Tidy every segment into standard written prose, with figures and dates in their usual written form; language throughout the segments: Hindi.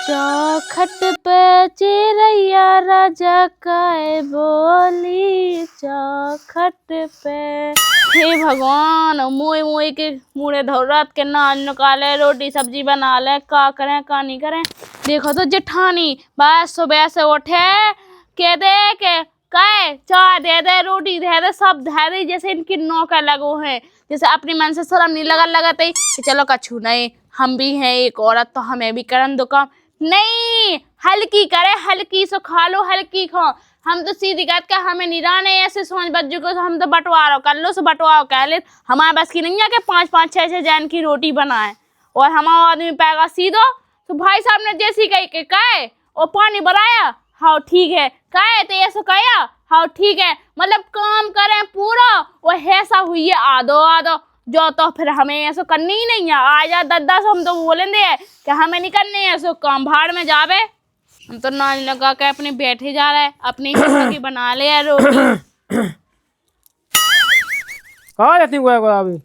चौखट पे चिरैया राजा काय बोली चौखट पे। हे भगवान, मोई मोई के मुड़े धौरत के नाच निकाले, रोटी सब्जी बना ले, का करें का नहीं करें। देखो तो जेठानी बस सुबह से उठे के दे के कहे चाय दे दे, रोटी दे दे, सब दे दे, जैसे इनकी नौकर लगो हैं। जैसे अपनी मन से शर्म नहीं लगाते कि चलो कछु नहीं, हम भी हैं एक औरत तो हमें भी करन दो काम। नहीं, हल्की करे, हल्की सो खा लो, हल्की खाओ। हम तो सीधी कहते के हमें निराने ऐसे सोच बच्चों को, हम तो बंटवारो कर लो, सो बंटवारो कह ले। हमारे बस की नहीं है कि 5-5 6-6 जैन की रोटी बनाए और हमारा आदमी पैगा सीधो। तो भाई साहब ने जैसी कही कहे और पानी बनाया, हाँ ठीक है, कहे तो ऐसा कहा, हाँ ठीक है, मतलब काम करें पूरा और ऐसा हुई है आधो आधो जो, तो फिर हमें ऐसा करनी ही नहीं है। आजा दद्दा से हम तो बोलेंगे कि हमें नहीं करने है ऐसा काम, भाड़ में जावे। हम तो नाच लगा के अपने बैठे जा रहे, अपनी की बना ले रोटी। कहाँ जाती गोया अभी?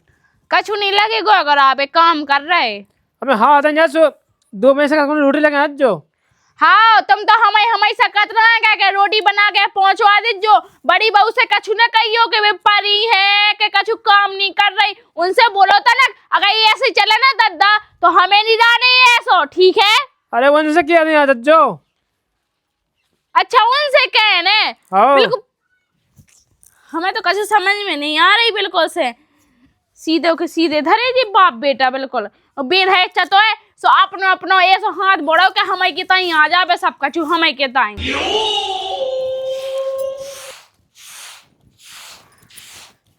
कछु नहीं लगे गोया आप काम कर रहे। अबे हाँ तो 2 महीने से रोटी लगे आज जो। हाँ तुम तो हमें सकत रहे क्या रोटी बना के पहुंचवा दे। जो बड़ी बहू से कछु न कहियो कि वे परी है कि कछु काम नहीं कर रही, उनसे बोलो था ना अगर ये ऐसे चले ना दद्दा तो हमें नहीं जाने ऐसो, ठीक है? अरे उनसे क्या नहीं आता जो। अच्छा उनसे कहने बिल्कुल, हमें तो कछु समझ में नहीं आ रही बिल्कुल से। सीधे के सीधे धरे जी बाप बेटा बिल्कुल बेर है तो है सो अपनो अपनो ऐसो हाथ बढ़ो के हमें के ताई आ जावे सब कछु हमें के ताई।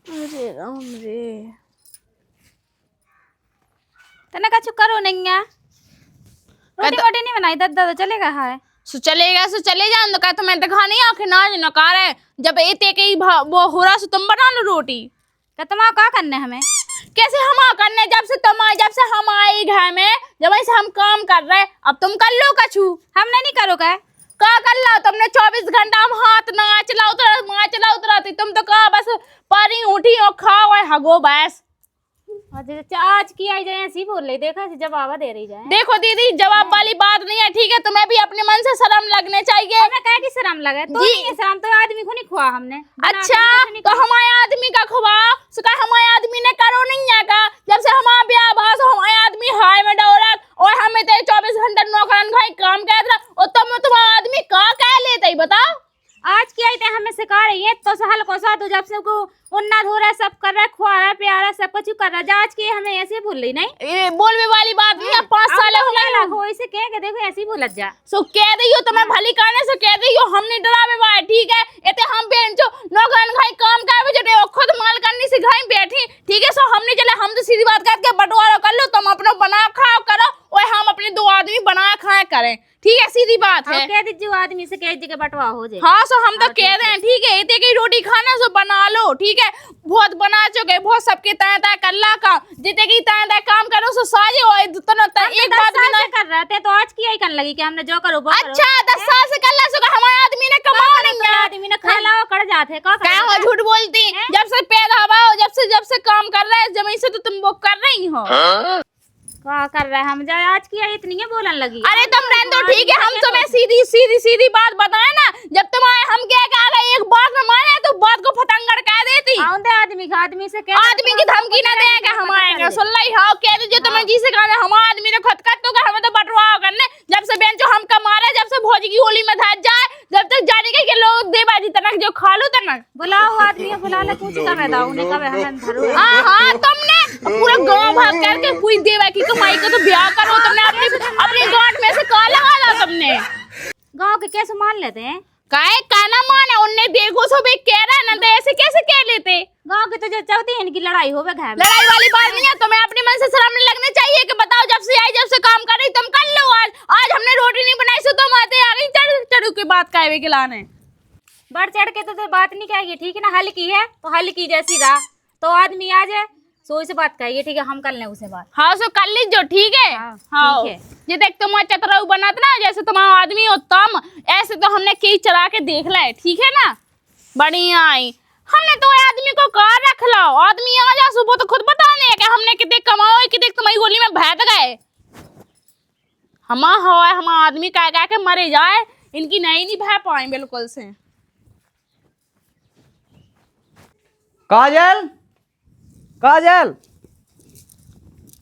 अरे राम रे, तने कछु करो नहीं है, रोटी वोटी नहीं बनाई दद्दा तो चलेगा है। सो चले जान तो कहते मैं दिखा नहीं आखिर नाच नकार है जब एते के वो हो रहा सो तुम बना लो रोटी। तो तुम क्या करने हमें? कैसे हम करने, जब से हम आए घर में, जब से हम काम कर रहे, अब तुम कर लो कछु। हमने नहीं करो क्या कर लो तुमने 24 घंटा हम हाथ ना चला उतराती, तुम तो कहा बस पानी उठी और खाओ और हगो बस। आज की आई जाए ऐसी बोल रही, देखा जवाब दे रही जाए। देखो दीदी जवाब वाली बात नहीं है, ठीक है? तुम्हें भी अपने मन से शर्म लगने चाहिए। हमें कहे की शर्म लगे तो नहीं, शर्म तो आदमी को नहीं खुआ हमने। अच्छा तो हमारे आदमी का खुआ हमारे आदमी ने करो नहीं है का? जब से हमारा ब्याह भास हमारे आदमी हाय में डोरक और हमें तो 24 घंटा नौकरन खाई काम कर रहा और तुम्हारा आदमी का कह लेते ही बताओ। आज की आई हमें सिखा रही है तो सहल को सा तो जब से को उन्ना धो रहा है, सब कर रहा है, खुआ रहा है, प्यार है, सब कुछ कर रहा है। आज की हमें ऐसे बोल रही नहीं, ये बोलने वाली बात नहीं है। 5 साल हो गए हो इसे कह के देखो ऐसे ही बोलत जा। सो कह दियो तुम्हें भली करने से कह दियो, हम नहीं डरावे बाय, ठीक है? एते हम बेन जो नौकरन खाई काम करे जटे खुद माल करनी से घर बैठी, ठीक है? सो हम नहीं चले, हम तो सीधी बात करके बंटवारा कर लो, तुम अपना बना खाओ करो और हम अपने 2 आदमी बना खाए करें, ठीक है? सीधी बात है। कह दीजिए आदमी से कह जगह बंटवा हो जाए। हाँ सो हम तो कह रहे हैं, ठीक है? इतने की रोटी खाना सो बना लो, ठीक है? बहुत बना चुके, बहुत सबके तय तय कल्ला का जितने की तय काम करो सो साजे हो एक बात भी नहीं कर रहे थे तो आज की आई कर लगी कि हमने जो करो वो करो। अच्छा 10 साल से कल्ला सो हमारे आदमी ने कमाओ नहीं है, आदमी ने खा लाओ कर जाते क्या हो झूठ बोलती? जब से पैदा हुआ जब से काम कर रहे जमीन से तो तुम वो कर रही हो। क्या कर रहे हैं हम? जा आज की इतनी है बोलने लगी। अरे तुम रहने दो, ठीक है? हम तुम्हें सीधी बात बताए ना, जब तुम आए हम क्या कहा एक बात न माने तो बात को फतंगड़ कह देती। आदमी से कह, आदमी की धमकी न देगा हम आएंगे सुन लाई। हाँ कह दीजिए तुम्हें जी से कहना हमारा आदमी ने खुद कर तो हमें तो बटवा करने। जब से बेंचो हम कमा रहे, जब से भोजी की होली में धज जाए, जब तक जाने के लोग दे बाजी तनक जो खा लो तनक बुलाओ आदमी बुला ले, पूछ कर मैं दाऊ ने कब हम धरो। हां तुमने पूरा गांव भाग करके पूछ देवा की कमाई को तो ब्याह करो तुमने अपनी गांठ में से का लगा तुमने। गांव के कैसे मान लेते हैं? काहे काना माने उनने देखो सो बे कह रहा ना तो ऐसे कैसे कह लेते? गांव के तो जो चाहते हैं इनकी लड़ाई होवे घर में। लड़ाई वाली बात नहीं है, तुम्हें अपने मन से शर्म नहीं लगने चाहिए कि बताओ जब से आई जब से काम कर रही तुम कर लो। आज हमने रोटी नहीं बनाई सो तुम आते आ गई चढ़ू की बात काहे के लाने। बढ़ चढ़ के तो बात नहीं कहेगी, ठीक है ना? हल्की है तो हल्की जैसी रहा तो आदमी आ जाए सो से बात कहिए, ठीक है? हम कर लें उसे बात। हाँ सो कर लीजिए, ठीक है? हाँ ठीक है। ये देख तुम चतरा बनाते ना जैसे तुम्हारा आदमी हो तुम ऐसे तो हमने की चला के देख ला है, ठीक है ना? बढ़िया आई हमने तो आदमी को कहा रख लो, आदमी आ जा सुबह तो खुद बताने है कि हमने कितने कमाओ कितने तुम्हारी गोली में भैत गए। हम आदमी कह के मरे जाए, इनकी नहीं भय पाए बिल्कुल से। काजल, काजल,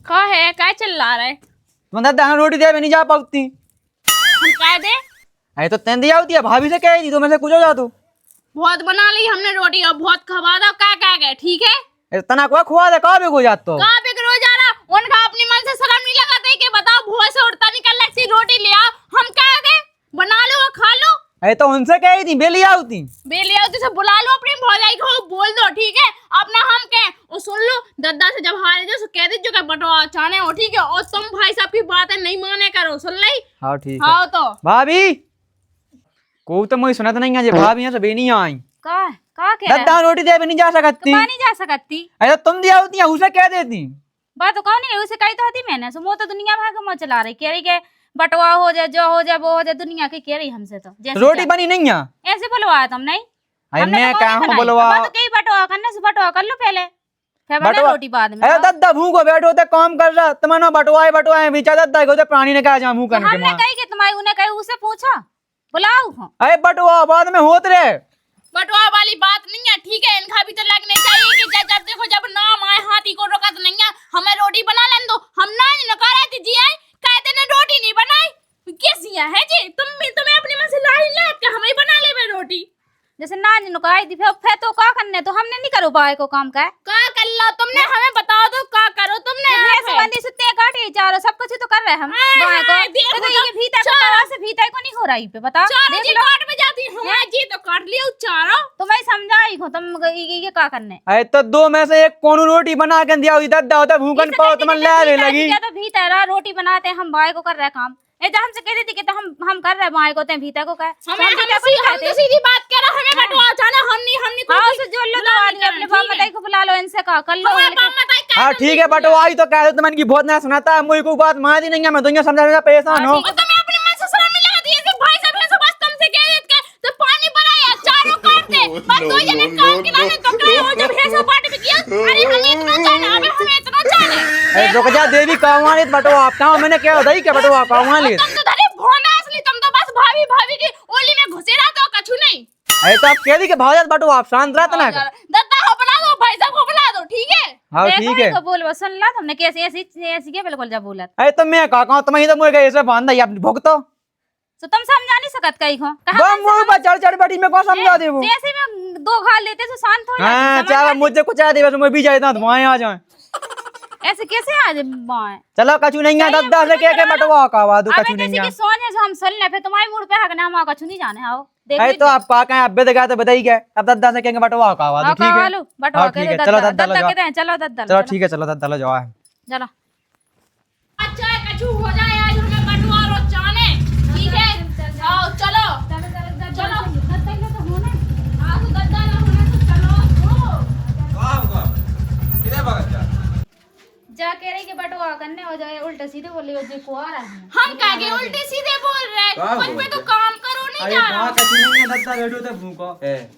का है क्या चल रहा है? तुम दादा रोटी दे, मैं नहीं जा पाती। हम कह दे अरे तो तेंदी होती है, भाभी से कह दी तो मैं से कुछ हो जा तू। बहुत बना ली हमने रोटी और बहुत खवा दो क्या गए, ठीक है। तना को खुआ दे, कहाँ पे हो जात तो कहाँ पे रोज आ रहा उनका अपनी मन से शर्म नहीं लगाते कि बताओ भूआ से उड़ता निकल लग रोटी ले आओ, हम कह दे बना लो और खा लो। अरे तो उनसे कह दी बेली आती, बेली आओ तो बुला लो अपनी भौजाई को, बोल दो ठीक है अपना हम कहें और सुन लो दद्दा से जब हारे जो कह दीजिए कि बटवा चाहने हो ठीक है, और तुम भाई साहब की बातें नहीं माने करो, सुन ली। हाँ ठीक है। हाँ तो भाभी को तो मुझे सुनत नहीं है, जे भाभी यहाँ से नहीं आई। का कह दद्दा रोटी दे भी नहीं जा सकती। नहीं जा सकती अरे तुम दिया होती है, उसे कह देती। बात तो कौन है उसे कही तो होती मैंने सो वो तो दुनिया भर का चला रही कह रही के बटवा हो जाए, जो हो जाए वो हो जाए, दुनिया की कह रही हमसे तो जैसे रोटी बनी नहीं है, ऐसे बुलवाया तुम नहीं। अरे मैं तो कहाँ कौन हूँ बनाई? बोलवा। अब तो कई बटवा करने से बटवा कर लो पहले, फिर बना बटवा- रोटी बाद में। अरे दद्दा भूखो बैठो तो काम कर रहा, तुम्हारा बटवाए बिचा दद्दा को तो प्राणी ने कहा जा मुंह करने के हमने मां। कही कि तुम्हारी उन्हें कही उसे पूछा बुलाओ हो। अरे बटवा बाद में होत रे, बटवा वाली बात नहीं है ठीक है, इनका भी तो लगने चाहिए कि जब देखो जब नाम आए हाथी को रोकत नहीं है, हमें रोटी बना लेने दो। हम ना नकारा थी जी आए कहते ने रोटी नहीं बनाई, कैसी है जी तुम्हें अपने मन से लाई ले के हमें बना ले रोटी। जैसे ना नुकाई थी फिर तो का करने, तो हमने नहीं करो बाय को काम का कर लो तुमने, हमें बताओ तो का करो तुमने। बंदी सुते काटे चारो सब कुछ तो कर रहे हम बाय को, तो ये भीतर को करा से भीतर को नहीं हो रही पे बता जी काट में जाती हूं जी तो काट लियो चारो। तो मैं समझाई को तुम ये का करने। अरे तो दो में से एक कौन रोटी बना के दिया हुई दद्दा होता भूखन पाओ तुम ले लगी। तो भीतर रोटी बनाते हम बाय को कर रहे काम, ए जब हमसे कहती थी कि तो हम कर रहे बाय को ते भीतर को कह हम तो सीधी बात कह रहा, हमें बटवा जाना हम नहीं हां उसे जोड़ लो तो आदमी अपने बाप मताई को बुला लो, इनसे का कर लो। हाँ ठीक है बटवा आई तो कह दो तुम इनकी बहुत ना सुनाता है, मुझे कोई बात मान दी नहीं है, मैं दुनिया समझा परेशान हूँ। तुम्हें अपने मन से शर्म नहीं लगाती है, भाई साहब ने बस तुमसे कह देते तो पानी भराया चारों काटते बस दो जने काम के नाम में कपड़ा हो जब ऐसा पार्टी में किया। अरे हमें इतना जाना, अबे हमें इतना जाना। अरे रुक जा देवी कहवा ले बटवा आप कहां, मैंने क्या बताई क्या बटवा कहवा ले। तुम तो धरे भोना असली, तुम तो बस भाभी की ओली में घुसे रहा तो कछु नहीं। अरे तो आप कह दी कि भाजत बटवा आप शांत रहता ना। दद्दा को बुला दो, भाई साहब को बुला दो ठीक है। हाँ ठीक है। तो बोल सुन ला तुमने कैसे ऐसी क्या बिल्कुल जब बोला। अरे तो मैं कहा तुम ही तो मुझे ऐसे बांधा या भुगतो तो तुम समझा नहीं सकत कहीं को बम मुंह पर चढ़ बैठी मैं कौन समझा दे वो। जैसे में दो घाल लेते तो शांत हो जाती। हां चाहे मुझे कुछ आ दे बस मैं भी जाता हूं वहां आ जाए। ऐसे कैसे आ जाए? चलो कछु नहीं है दद्दा से कह के बटवा कहवा दो कछु नहीं किसी है। की सोच है जो हम सुन ले, फिर तुम्हारे मूड पे हक ना हम कछु नहीं जाने। आओ देख अरे तो आप का कहें अब बेदगा तो बताई क्या, अब दद्दा से कहेंगे बटवा कहवा दो ठीक है। बटवा ठीक है के चलो दद्दा लो कहते हैं चलो दद्दा चलो ठीक है चलो दद्दा लो जाओ चलो। अच्छा कछु हो जाए आज हमें बटवा रो जाने ठीक है। आओ चलो चलो दद्दा तो होना, हां तो दद्दा ना होना तो चलो किधर भागत जा जा कह रही कि बटवा करने हो जाए उल्टे सीधे बोली हो जी को आ रहा है। हम कागे उल्टे सीधे बोल रहे मन पे तो काम करो नहीं जा रहा। कछु नहीं है दद्दा बैठो तो भूखो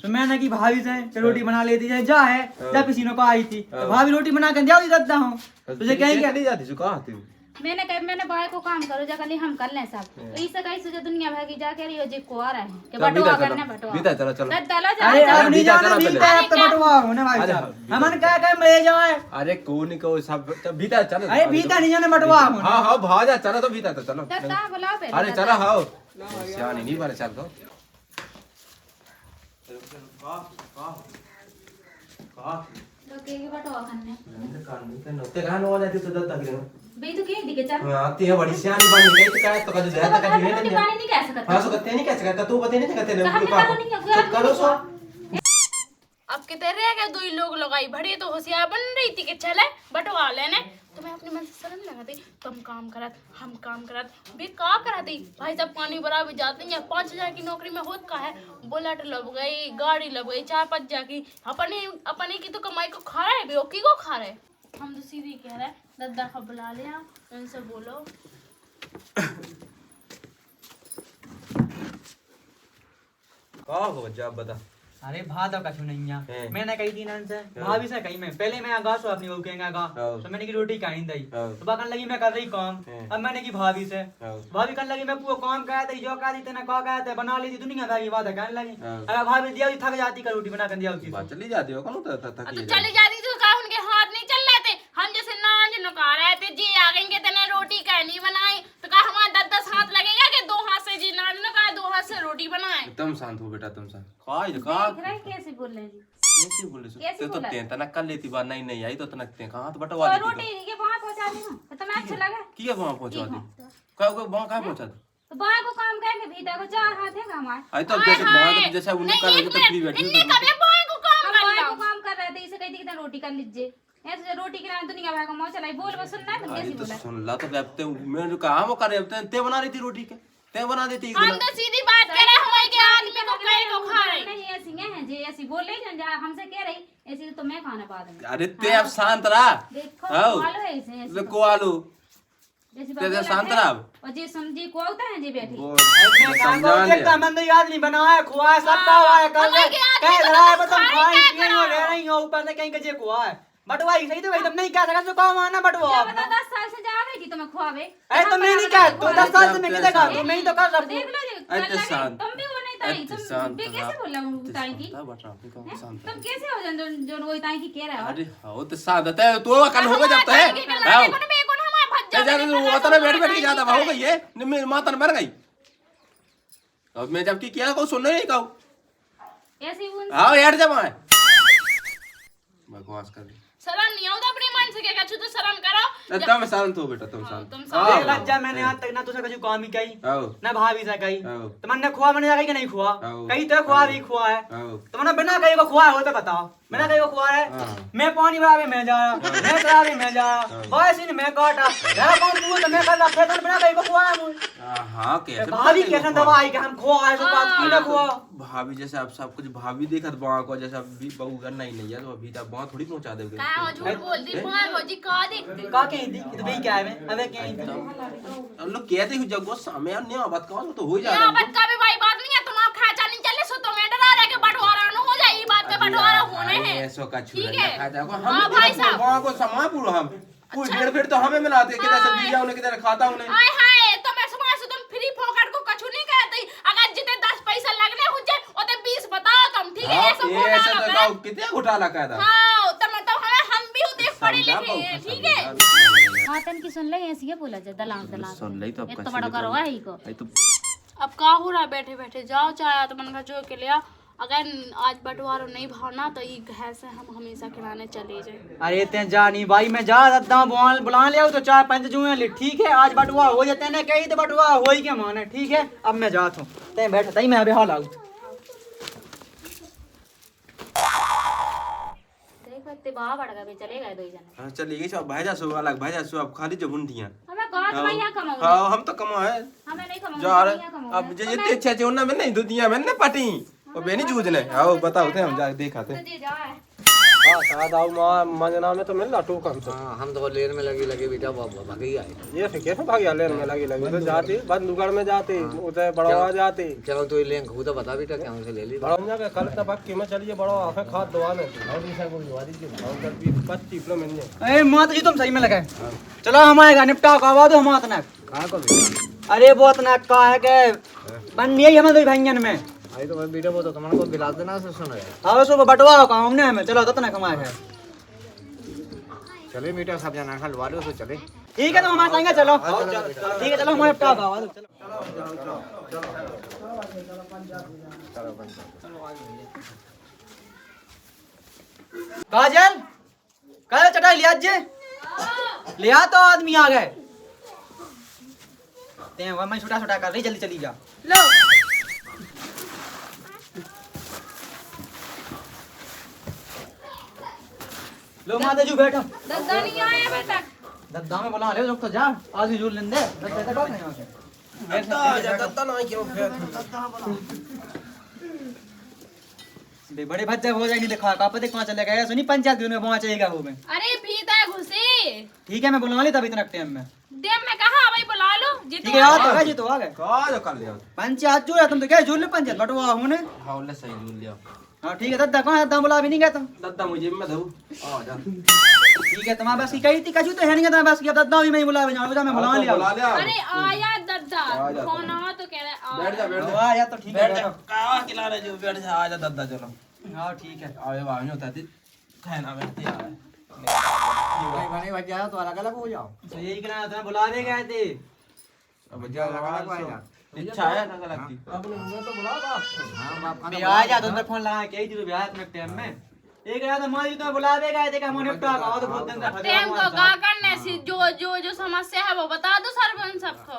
तो मैंने की भाभी से कि रोटी बना लेती है जा है जब किसी को आई थी तो भाभी रोटी बना के दिया दद्दा हूं तुझे कहीं क्या नहीं जाती कहां आती मैंने कहा मैंने बाय को काम करो जगह हम कर लें सब तो इसे कहीं से जो दुनिया भागी जा कह रही हो जी को आ रहा है कि बटवा करने बटवा बीता चलो चलो दद्दा लो अरे जा अब नहीं जाना बीता अब तो बटवा होने भाई साहब हमन क्या ले जाए। अरे कौन को सब तब बीता चलो अरे बीता नहीं जाने बटवा होने। हां हां भाग जा चलो तो बीता तो चलो दद्दा बुलाओ पहले। अरे चलो हाओ सियानी नहीं बारे चल तो तो के बटवा करने नोते कहां नो जाती तो दद्दा गिरे बे तो के दिखे चल आती है बड़ी सियानी बनी गई तो काय तो कद जाए तो कद रोटी पानी नहीं कह सकता। हां सो कहते नहीं कैसे कहता तू बता नहीं कहते नहीं करो सो अब कितने रह गए दो ही लोग लगाई भड़ी तो होशियार बन रही थी कि चले बटवा लेने। तुम्हें अपने मन से शर्म लगाती, तुम काम करत हम काम करत भी का कराती। भाई साहब पानी भरा भी जाते हैं 5000 की नौकरी में होत का है, बुलेट लब गई गाड़ी लब गई 4-5 की अपने की तो कमाई को खा रहे बेवकी को खा रहे। हम तो सीधी कह रहे दद्दा का बुला लिया उनसे बोलो का हो जा बता अरे भात का कछु नहीं है। है मैंने कही थी ना से भाभी से कही मैं पहले मैं आगा सो अपनी बहू के आगा हाँ। तो मैंने की रोटी खाई दई हाँ। तो बाकन लगी मैं कर रही काम है। अब मैंने की भाभी से हाँ। भाभी कहने लगी मैं पूरा काम कहा था जो कहा थी तेने कहा कहा था बना ली थी दुनिया भर की बात है कहने लगी हाँ। अगर भाभी दिया थक जाती कर रोटी बना कर दिया उसी बात चली जाती हो कौन तो तो थकी चली जाती तो का उनके हाथ नहीं चल रहे थे हम जैसे नाच नुका रहे थे जी आ गए कि तेने रोटी कहनी बनाई तो कहा हमारा 10 हाथ लगेगा कि 2 हाथ से जी नाच नुका 2 हाथ से रोटी बनाए। तुम शांत हो बेटा तुम शांत खाई का देख रहे हैं कैसे बोल रहे हैं जी कैसे बोले सो कैसे ते तो बोला? ते तनक कर लेती बात नहीं नहीं आई तो तनक ते कहां तो बटवा तो देती रोटी के वहां पहुंचा दी हूं तो तुम्हें अच्छा लगा किया वहां पहुंचा दी का वहां कहां पहुंचा दी तो वहां को काम करेंगे भीतर को 4 हाथ है हमारे आई तो जैसे वहां तो जैसे उन्हें कर रही तो फ्री बैठी इनने कभी बॉय को काम हम कर वहां लिया को काम कर रहे थे इसे कहती कि रोटी कर लीजिए ऐसे रोटी के नाम दुनिया भर का मौज चलाई बोल बस सुनना है तो आई कैसे तो बोला सुन ला तो कहते मैं जो कहा वो कर रहे ते बना रही थी रोटी के ते बना देती एक हम दिन तो सीधी बात कह रहे हमारे के आदमी को कहे को खा रहे नहीं ऐसी हैं जी ऐसी बोल रही हैं हमसे कह रही ऐसी तो मैं खाना पा दूंगी अरे ते अब शांत रहा देखो आओ। मालूम है इसे ऐसी को आलू जैसी ते बात शांत रहा अब। और जी सुन जी को होता है जी बैठी समझा लिया मंद आदमी बनाया खुआ सबका हुआ है कल हमारे के आदमी कह को रहा है तो तुम खाई खाई क्या पिए करो? और रह रही हो ऊपर से कहीं के जे खुआ है बटवा ही सही तो भाई तुम नहीं कह सकते तो काम आना बटवा क्या बता 10 साल से जावे जी तुम्हें खुआवे अरे तुम नहीं कह तो 10 साल से मैं किधर का तुम नहीं तो कर तो सब देख लो जी अरे कल लगे, शांत। तुम भी वो नहीं ताई अरे तुम शांत बे कैसे बोल रहा हूं ताई की शांत तुम कैसे हो जो जो वो ताई की कह रहा हो अरे हो तो शांत है तो कल होगा जब तो है आओ वो तो बैठ बैठ के ज्यादा हो गई है मेरी माता मर गई अब मैं जब की किया को सुनने नहीं कहूं ऐसी उन आओ यार जब आए बकवास कर रही शर्म नहीं आता अपने मन से क्या तो शर्म करो तुम शांत हो बेटा तुम शांत तुम देख लज्जा मैंने आज तक ना तुझसे कुछ काम ही कही आओ ना भाभी से कही आओ तो मैंने खुआ मैंने कही कि नहीं खुआ आओ। कही तो खुआ भी खुआ है आओ तो मैंने बिना कही को खुआ हो तो बताओ बिना कही को खुआ है हाँ। मैं पानी भरा भी मैं जा रहा मैं करा भी मैं जा रहा बस इन मैं काटा मेरा कौन तू तो मैं कर रहा फिर बिना कही को खुआ है मुझे हाँ कैसे भाभी कैसे दवाई के हम खुआ है सो बात की ना खुआ भाभी जैसे आप सब कुछ भाभी देखत वहां को जैसा भी बहू करना ही नहीं है तो अभी तक वहां थोड़ी पहुंचा दोगे का हो झूठ बोल दी मां हो जी का देखते का कहीं थी तो भाई क्या है मैं अबे कहीं थी हम लोग कहते हैं जब वो सामने अन्य बात कहो तो हो ये जाएगा बात का भी भाई बात नहीं है तुम आप खाचा नहीं चले सो तो मैं डरा रहा कि बंटवारा न हो जाए ये बात का बंटवारा होने है ऐसो का ठीक छुरा है? खा जाओ हाँ, हम भाई साहब। वहां को समा पूरा हम कोई डेढ़ फिर तो हमें मिलाते किधर से बीजा उन्हें किधर खाता उन्हें आय हाय तो मैं सुबह से तुम फ्री फोकट को कछु नहीं कहते अगर जितने 10 पैसा लगने हो जाए ओते 20 बताओ तुम ठीक है ऐसा ये ऐसा तो बोला गाँव कितने घोटाला का था हां तो मतलब हम भी उते पढ़े समझा लिखे हैं पाऊँ, ठीक है समझा। हां तन की सुन ले ऐसी है बोला जा दलान दलान सुन ली तो अब तो बड़ा करो है ही को आई तो अब का हो रहा बैठे बैठे जाओ चाहे तो मन का जो के लिया अगर आज बंटवारा नहीं भावना तो ये घर से हम हमेशा खिलाने चले जाए अरे ते जा नहीं भाई मैं जा सकता हूँ बुला ले तो 4-5 जुए ले ठीक है आज बटुआ हो जाते ना कही तो बटुआ हो ही के माने ठीक है अब मैं जाता हूँ ते बैठा ही मैं अभी हाल आऊँ देखो इतने बाहर बढ़ गए चले गए दो जने हाँ चलिए ये सब भाईजा सो अलग भाईजा सो अब खाली जो हुंडियां हमें कहा तो मैं यहां कमाऊं हाँ हम तो कमा है हमें नहीं कमाऊं जा मैं रहे यहां कमाऊं अब जे इतने अच्छे अच्छे उन्ना में नहीं दुनिया में ना पटी और बेनी जूझने आओ बताओ थे हम जा दिखाते तो जी जा है हाँ शायद आओ मंजना में तो मिल रहा टूक हमसे हाँ हम तो लेन में लगी लगी बेटा भागी आए ये फिर कैसे भाग लेन में लगी लगी तो जाती बंदूगढ़ में जाती उधर बड़वा जाती चलो तो लेन खुद तो बता बेटा क्या से ले ली बड़ा के कल तक की में चलिए बड़ा आफे खाद दवाने बस टिपलो मिल जाए अरे माता जी तुम सही में लगे चलो हमारे घर निपटा करवा दो हमारा तनक कहाँ को बेटा अरे वो तनक का है के बन यही हमें भाइयन में आई तो मैं बेटा वो तो तुम्हारे को बिला देना से सुनो यार हाँ सुबह बटवा का हमने हमें चलो तो तनक हमारे है चले बेटा सब जना हलवा लो तो चले ठीक है तो हमारे संगे चलो ठीक है चलो हमारे निपटा करवा दो चलो काजल काजल चटाई लिया जे लिया तो आदमी आ गए ते मैं छोटा छोटा कर रही जल्दी चली जा लो लो माता जी बैठो दद्दा नहीं आया बेटा दद्दा में बुला ले लोग तो जा आज ही झूल लेंदे दद्दा तक नहीं आके दत्ता ना क्यों बे बड़े बच्चे हो जाएंगे देखा का पता कहां चले गए सुनी पंचायत में पहुंचेगा वो में अरे भीतर घुसे ठीक है मैं बुला ली तभी तक टाइम में देव में कहा भाई बुला लो जी ठीक है आ तो गए जी तो आ गए का जो कर लिया पंचायत जो है तुम तो क्या झूल ले पंचायत बटवा हूं ने हाँ ले सही झूल लिया हाँ ठीक है दद्दा, कौन दद्दा बुला भी नहीं गया तुम? दद्दा मुझे मैं दो आ जा ठीक है तुम्हारे बस की कही थी कछु तो है नहीं तुम्हारे बस की, अब दद्दा भी मैं बुला भी जाऊँ, मैं बुला लिया। बुला लिया अरे आया दद्दा फोन आवा तो कह रहा बैठ जा बैठ जा वाह यार तो ठीक है बैठ जा कावा खिला रहे जो बैठ जा आ जा दद्दा चलो हाँ ठीक है। आवे वाह नहीं होता थी खाना बैठते यार भाई बने बच जाओ तो अलग अलग हो जाओ। तो यही कहना तुम्हें बुलावे गए थे। अब बच जाओ अलग अलग हो जाओ। इच्छा है अलग अलग की अपने मुंह तो बुला बाप हाँ बाप खाना ब्याह जा तो फोन लगा के ही ब्याह तुम्हें टाइम में एक रात माँ जी तुम्हें बुलावे गए थे कि हम निपटा गाओ तो बहुत दिन तक टाइम को का करने से जो समस्या है वो बता दो सरपंच सबको।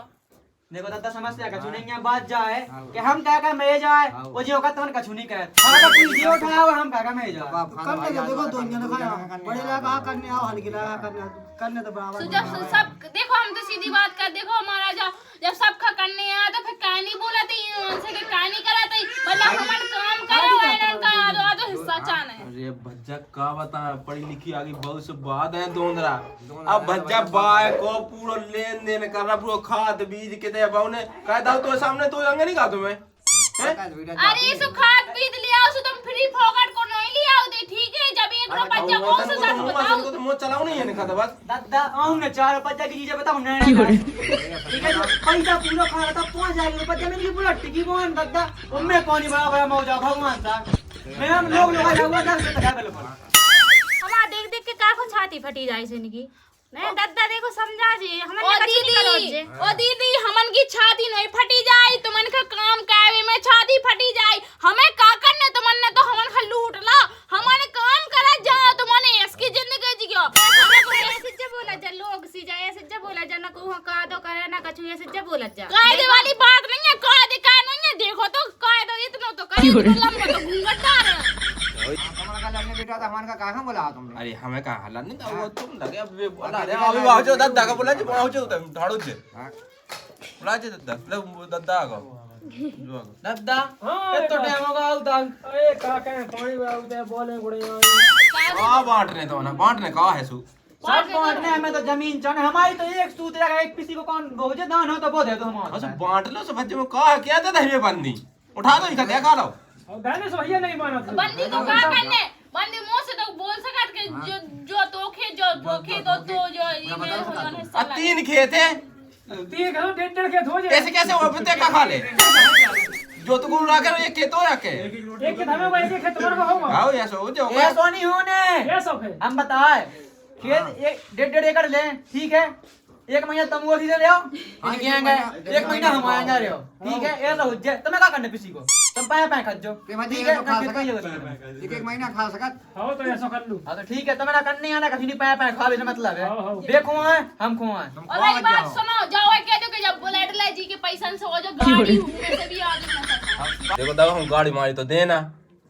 देखो दादा समस्या कछु नहीं है, बात जाए कि हम क्या कर मैं जाए वो जो का तुमने कछु नहीं कहे हमारा कोई जे उठाया हुआ हम क्या मैं जाए बाप खाना करने तो देखो दो जन खाया बड़े लगा करने आओ हल्की लगा करने तो बराबर तो जब सब देखो हम तो सीधी बात कर देखो हमारा जब सबका करने आया तो फिर काहे नहीं बोला थी से कि काहे नहीं करा थी मतलब हमन काम करा हुआ का आधो हिस्सा चाहना है। अरे भज्जा का बता पढ़ी लिखी आगे बहुत से बात है दोंदरा अब भज्जा बाय को पूरा लेन देन कर रहा पूरा खाद बीज के दे बाउने कह दो तो सामने तो अंगे नहीं का तुम्हें अरे सो खाद बीज लिया सो तुम फ्री फोकट को नहीं लिया दे ठीक है जब एक रो बच्चा को से सच बताओ तो मुंह चलाओ नहीं है खाता बस दादा आऊं ना 4 की चीजें बताऊं ना ठीक है पैसा पूरा खा था 5000 रुपए में की पूरा टिकी कौन दादा उम्मे कौन ही बड़ा बड़ा मौजा भगवान सा मैं हम लोग आया हुआ 10 टका बिल्कुल हमारा देख देख के का को छाती फटी जाए से निकी नहीं दद्दा देखो समझा जी हमन ओ कछु नहीं करो जे दीदी ओ दीदी हमन की छाती नहीं फटी जाए तुमन का काम कावे में छाती फटी जाए हमें का करने तुमन ने तो हमन खा लूट ला हमने काम करा जा तुमने इसकी जिंदगी जियो हमें को ऐसे जे बोला जा लोग सी जाए ऐसे जे बोला जा ना को का दो करे ना कछु ऐसे जे बोला जा कायदे वाली बात नहीं है कायदे का नहीं है देखो तो कायदा इतना तो करे लंबा तो घूंघटदार है हमारा का लगने बेटा था हमारा का कहाँ बोला तुमने। अरे हमें कहा हला नहीं था वो तुम लगे अब बोला अरे अभी वाजो दद्दा का बोला जी पहुंचो तुम ढाड़ो से बोला जी दद्दा ले दद्दा आ गो दादा ये तो टाइम होगा उदा अरे काका पानी बाउते बोले गुड़े आ बांटने तो ना बांटने का है सु सब बांटने हमें तो जमीन चढ़ हमारी तो एक सूत रहा एक किसी को कौन भोजे दान हो तो वो दे दो हमारा बस बांट लो सब बच्चे में का है क्या देता है बंदी उठा दो इधर देखा लो और गाने से भैया नहीं माना था बंदी को का करने बंदी मुंह से तो बोल सकत के जो तोखे जो धोखे तो जो ये हो जाने आ साला 3 खेत है तीन घरों डेढ़ खेत हो जाए कैसे कैसे वो बिते का खा ले जो तो गुरु राकर ये खेत हो या के एक खेत हमें भाई एक खेत तुम्हारे को होगा आओ ऐसा हो जाओ ये सोनी होने ये सब है हम बताए खेत एक 1.5 एकड़ ले ठीक है 1 महीना तुम वो ले आओ इनके आएंगे 1 महीना हम आएंगे रहे हो ठीक है ये लो जे तुम्हें क्या करने किसी को तुम पाए पाए खा जो ठीक है ना खेत नहीं होगा एक महीना खा सकत। हाँ तो ऐसा कर लूं हां तो ठीक है तुम्हें ना करनी आना कहीं नहीं पाए पाए खा भी मतलब है हाँ। देखो है हम को है और मेरी बात सुनो जाओ कह दो कि जब बुलेट ले जी के पैसा से हो जो गाड़ी उनमें से भी आ जाना देखो देखो हम गाड़ी मारी तो देना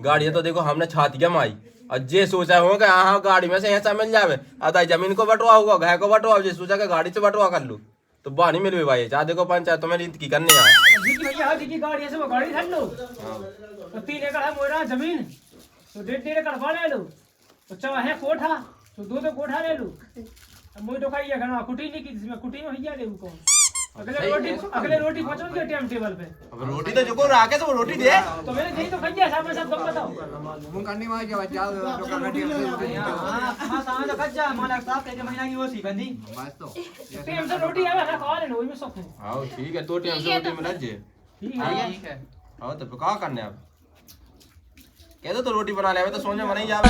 गाड़ी है तो देखो हमने छाती क्या मारी और जे सोचा होगा हाँ गाड़ी में से ऐसा मिल जावे आधा जमीन को बटवा होगा घर को बटवा जे सोचा के गाड़ी से बटवा कर लूं तो बाहर नहीं मिलवे भाई चाह देखो पंचायत तुम्हें रीत की करने यार जी भैया जी की गाड़ी ऐसे वो गाड़ी धर लो तो 3 एकड़ है मोरा जमीन तो 1.5 एकड़ बा ले लो तो चाहे कोठा तो 2 कोठा ले लो अब मुझे तो कहिए खाना कुटी नहीं की जिसमें कुटी में भैया ले को अगले रोटी पहुंचो के टाइम टेबल पे अब रोटी तो जो को राके तो वो रोटी दे तो मैंने यही तो भैया साहब सब बताओ मुंह करने में जाओ जाओ तो करना टीम हां हां साहब तो कच्चा मालिक साहब 1 महीना की वो सी बंदी बस तो टाइम से रोटी आवे ना खा ले लो इसमें सब है हाँ ठीक है तो टाइम से रोटी मिला जे ठीक है ठीक है हाँ तो क्या करने अब कह दो तो रोटी बना ले तो सोने में नहीं जावे